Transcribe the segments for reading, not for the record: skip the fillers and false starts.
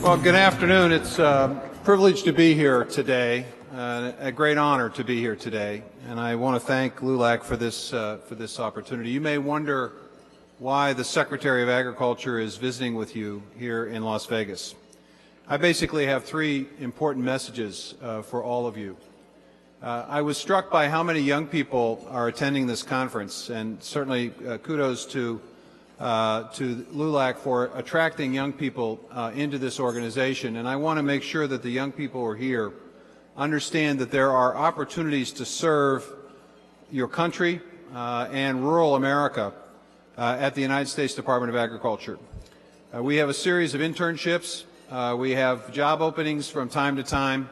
Well, good afternoon. It's a privilege to be here today, a great honor to be here today, and I want to thank LULAC for this opportunity. You may wonder why the Secretary of Agriculture is visiting with you here in Las Vegas. I basically have three important messages for all of you. I was struck by how many young people are attending this conference, and certainly kudos to LULAC for attracting young people into this organization. And I want to make sure that the young people who are here understand that there are opportunities to serve your country and rural America at the United States Department of Agriculture. We have a series of internships. We have job openings from time to time,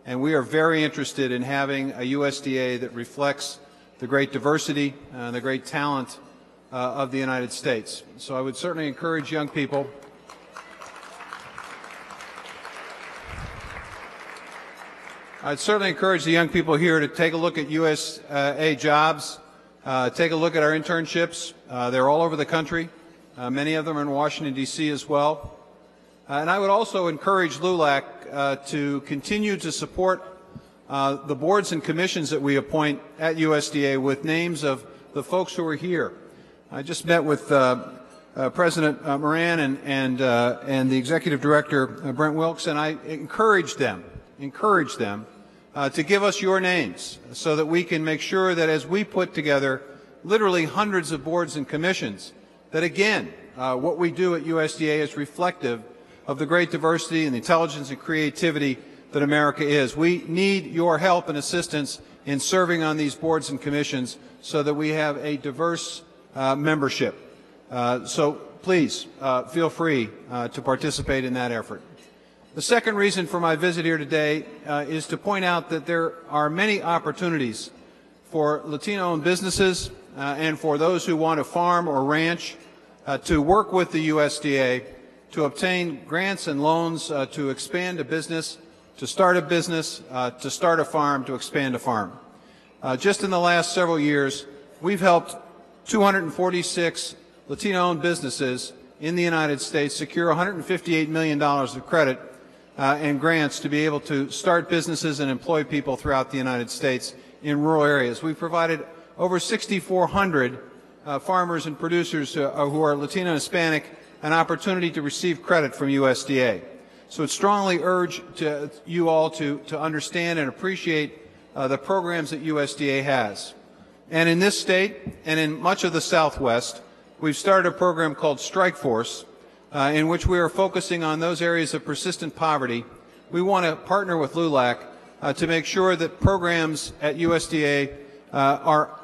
and we are very interested in having a USDA that reflects the great diversity and the great talent of the United States. So I would certainly encourage young people the young people here to take a look at USA jobs, take a look at our internships. They're all over the country. Many of them are in Washington, D.C. as well. And I would also encourage LULAC to continue to support the boards and commissions that we appoint at USDA with names of the folks who are here. I just met with President Moran and the Executive Director Brent Wilkes, and I encourage them to give us your names so that we can make sure that as we put together literally hundreds of boards and commissions, that again, what we do at USDA is reflective of the great diversity and the intelligence and creativity that America is. We need your help and assistance in serving on these boards and commissions so that we have a diverse membership. So please feel free to participate in that effort. The second reason for my visit here today is to point out that there are many opportunities for Latino-owned businesses and for those who want to farm or ranch to work with the USDA to obtain grants and loans to expand a business, to start a business, to start a farm, to expand a farm. Just in the last several years, we've helped 246 Latino-owned businesses in the United States secure $158 million of credit and grants to be able to start businesses and employ people throughout the United States in rural areas. We've provided over 6,400 farmers and producers who are Latino and Hispanic an opportunity to receive credit from USDA. So I strongly urge you all to understand and appreciate the programs that USDA has. And in this state and in much of the Southwest, we've started a program called Strike Force in which we are focusing on those areas of persistent poverty. We want to partner with LULAC to make sure that programs at USDA are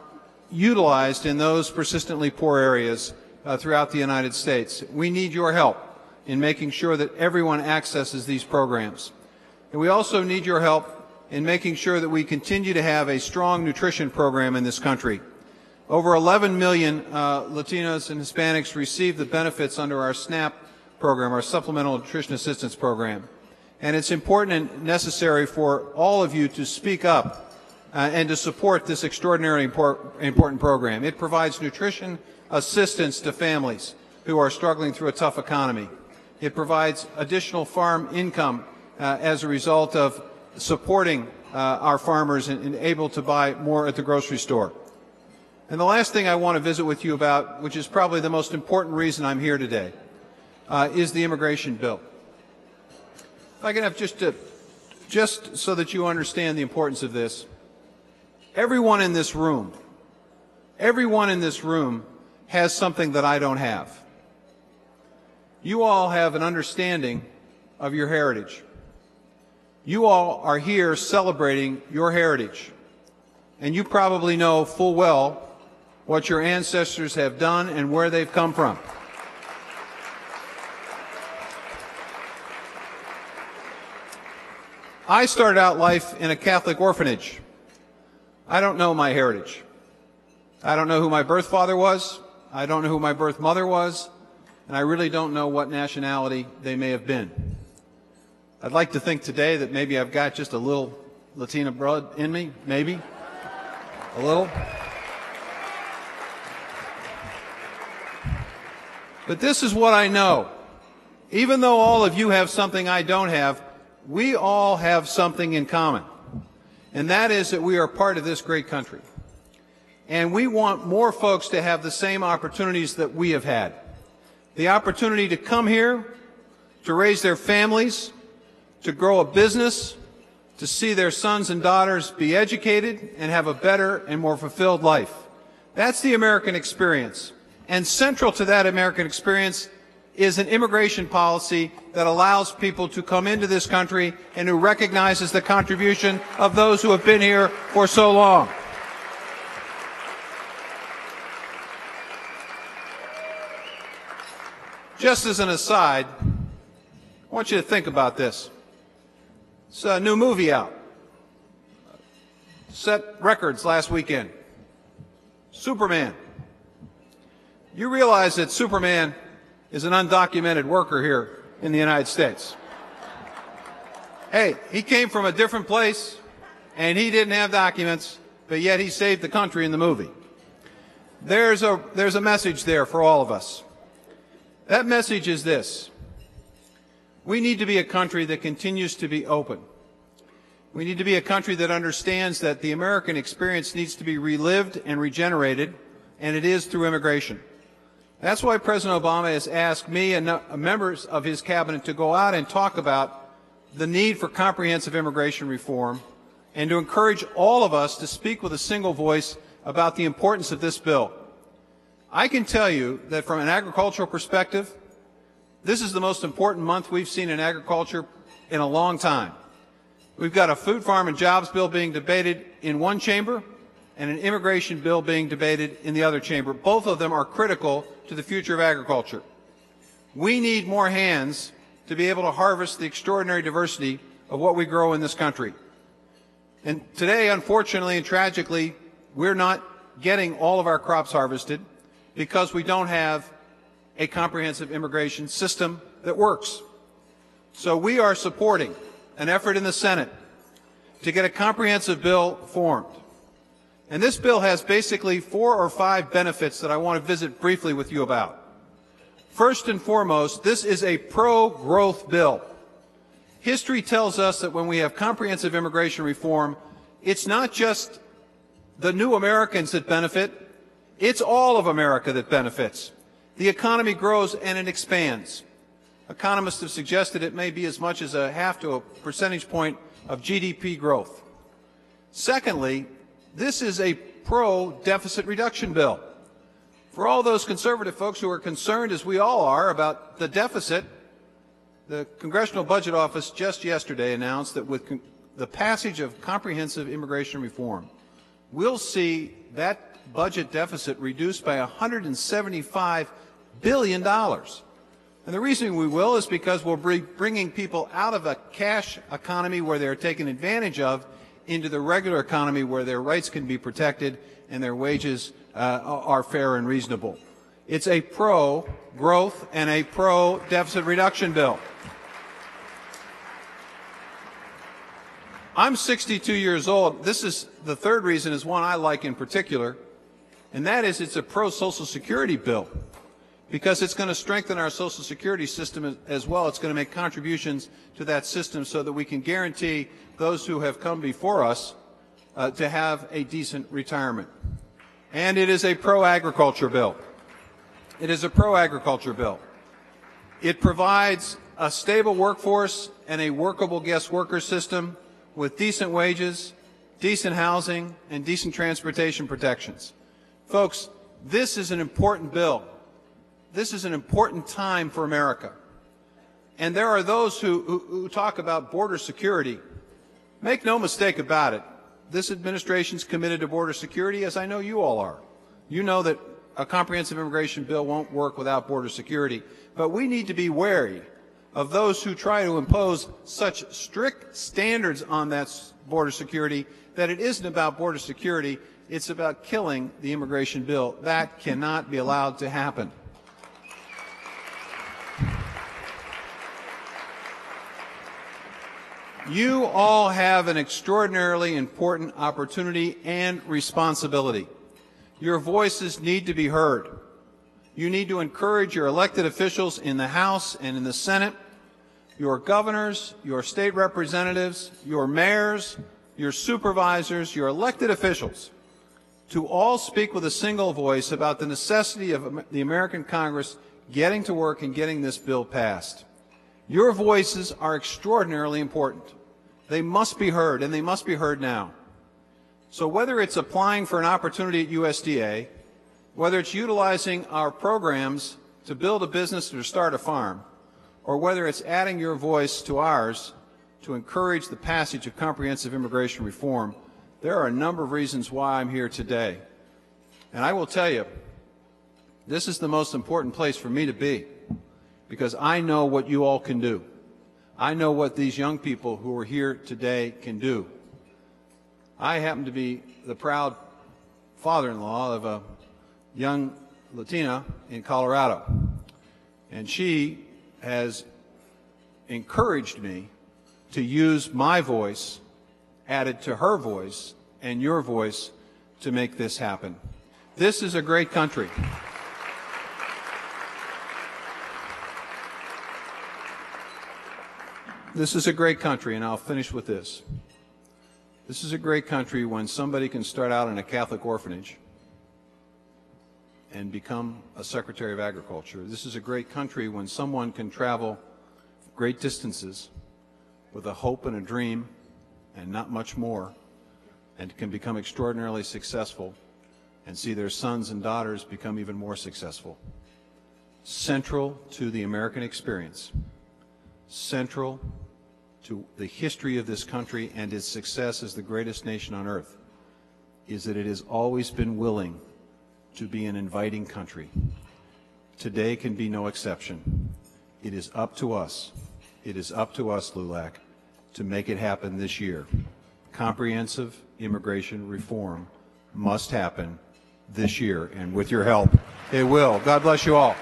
utilized in those persistently poor areas throughout the United States. We need your help in making sure that everyone accesses these programs. And we also need your help in making sure that we continue to have a strong nutrition program in this country. Over 11 million Latinos and Hispanics receive the benefits under our SNAP program, our Supplemental Nutrition Assistance Program. And it's important and necessary for all of you to speak up and to support this extraordinarily important program. It provides nutrition assistance to families who are struggling through a tough economy. It provides additional farm income as a result of supporting our farmers and able to buy more at the grocery store. And the last thing I want to visit with you about, which is probably the most important reason I'm here today, is the immigration bill. If I can have just so that you understand the importance of this, everyone in this room has something that I don't have. You all have an understanding of your heritage. You all are here celebrating your heritage, and you probably know full well what your ancestors have done and where they've come from. I started out life in a Catholic orphanage. I don't know my heritage. I don't know who my birth father was. I don't know who my birth mother was. And I really don't know what nationality they may have been. I'd like to think today that maybe I've got just a little Latina blood in me, maybe, a little. But this is what I know. Even though all of you have something I don't have, we all have something in common, and that is that we are part of this great country. And we want more folks to have the same opportunities that we have had. The opportunity to come here, to raise their families, to grow a business, to see their sons and daughters be educated and have a better and more fulfilled life. That's the American experience. And central to that American experience is an immigration policy that allows people to come into this country and who recognizes the contribution of those who have been here for so long. Just as an aside, I want you to think about this. It's a new movie out. Set records last weekend. Superman. You realize that Superman is an undocumented worker here in the United States. Hey, he came from a different place, and he didn't have documents, but yet he saved the country in the movie. There's a message there for all of us. That message is this: we need to be a country that continues to be open. We need to be a country that understands that the American experience needs to be relived and regenerated, and it is through immigration. That's why President Obama has asked me and members of his cabinet to go out and talk about the need for comprehensive immigration reform and to encourage all of us to speak with a single voice about the importance of this bill. I can tell you that from an agricultural perspective, this is the most important month we've seen in agriculture in a long time. We've got a food, farm, and jobs bill being debated in one chamber and an immigration bill being debated in the other chamber. Both of them are critical to the future of agriculture. We need more hands to be able to harvest the extraordinary diversity of what we grow in this country. And today, unfortunately and tragically, we're not getting all of our crops harvested because we don't have a comprehensive immigration system that works. So we are supporting an effort in the Senate to get a comprehensive bill formed. And this bill has basically 4 or 5 benefits that I want to visit briefly with you about. First and foremost, this is a pro-growth bill. History tells us that when we have comprehensive immigration reform, it's not just the new Americans that benefit, it's all of America that benefits. The economy grows and it expands. Economists have suggested it may be as much as a half to a percentage point of GDP growth. Secondly, this is a pro-deficit reduction bill. For all those conservative folks who are concerned, as we all are, about the deficit, the Congressional Budget Office just yesterday announced that with the passage of comprehensive immigration reform, we'll see that budget deficit reduced by $175 billion. And the reason we will is because we'll be bringing people out of a cash economy where they're taken advantage of into the regular economy where their rights can be protected and their wages are fair and reasonable. It's a pro-growth and a pro-deficit reduction bill. I'm 62 years old. This is the third reason, is one I like in particular, and that is it's a pro-Social Security bill, because it's going to strengthen our Social Security system as well. It's going to make contributions to that system so that we can guarantee those who have come before us to have a decent retirement. And it is a pro-agriculture bill. It is a pro-agriculture bill. It provides a stable workforce and a workable guest worker system with decent wages, decent housing, and decent transportation protections. Folks, this is an important bill. This is an important time for America. And there are those who talk about border security. Make no mistake about it. This administration's committed to border security, as I know you all are. You know that a comprehensive immigration bill won't work without border security. But we need to be wary of those who try to impose such strict standards on that border security that it isn't about border security, it's about killing the immigration bill. That cannot be allowed to happen. You all have an extraordinarily important opportunity and responsibility. Your voices need to be heard. You need to encourage your elected officials in the House and in the Senate, your governors, your state representatives, your mayors, your supervisors, your elected officials, to all speak with a single voice about the necessity of the American Congress getting to work and getting this bill passed. Your voices are extraordinarily important. They must be heard, and they must be heard now. So whether it's applying for an opportunity at USDA, whether it's utilizing our programs to build a business or to start a farm, or whether it's adding your voice to ours to encourage the passage of comprehensive immigration reform, there are a number of reasons why I'm here today. And I will tell you, this is the most important place for me to be, because I know what you all can do. I know what these young people who are here today can do. I happen to be the proud father-in-law of a young Latina in Colorado, and she has encouraged me to use my voice added to her voice and your voice to make this happen. This is a great country. This is a great country, and I'll finish with this. This is a great country when somebody can start out in a Catholic orphanage and become a Secretary of Agriculture. This is a great country when someone can travel great distances with a hope and a dream and not much more, and can become extraordinarily successful and see their sons and daughters become even more successful. Central to the American experience, central to the history of this country and its success as the greatest nation on earth, is that it has always been willing to be an inviting country. Today can be no exception. It is up to us. It is up to us, LULAC, to make it happen this year. Comprehensive immigration reform must happen this year, and with your help, it will. God bless you all.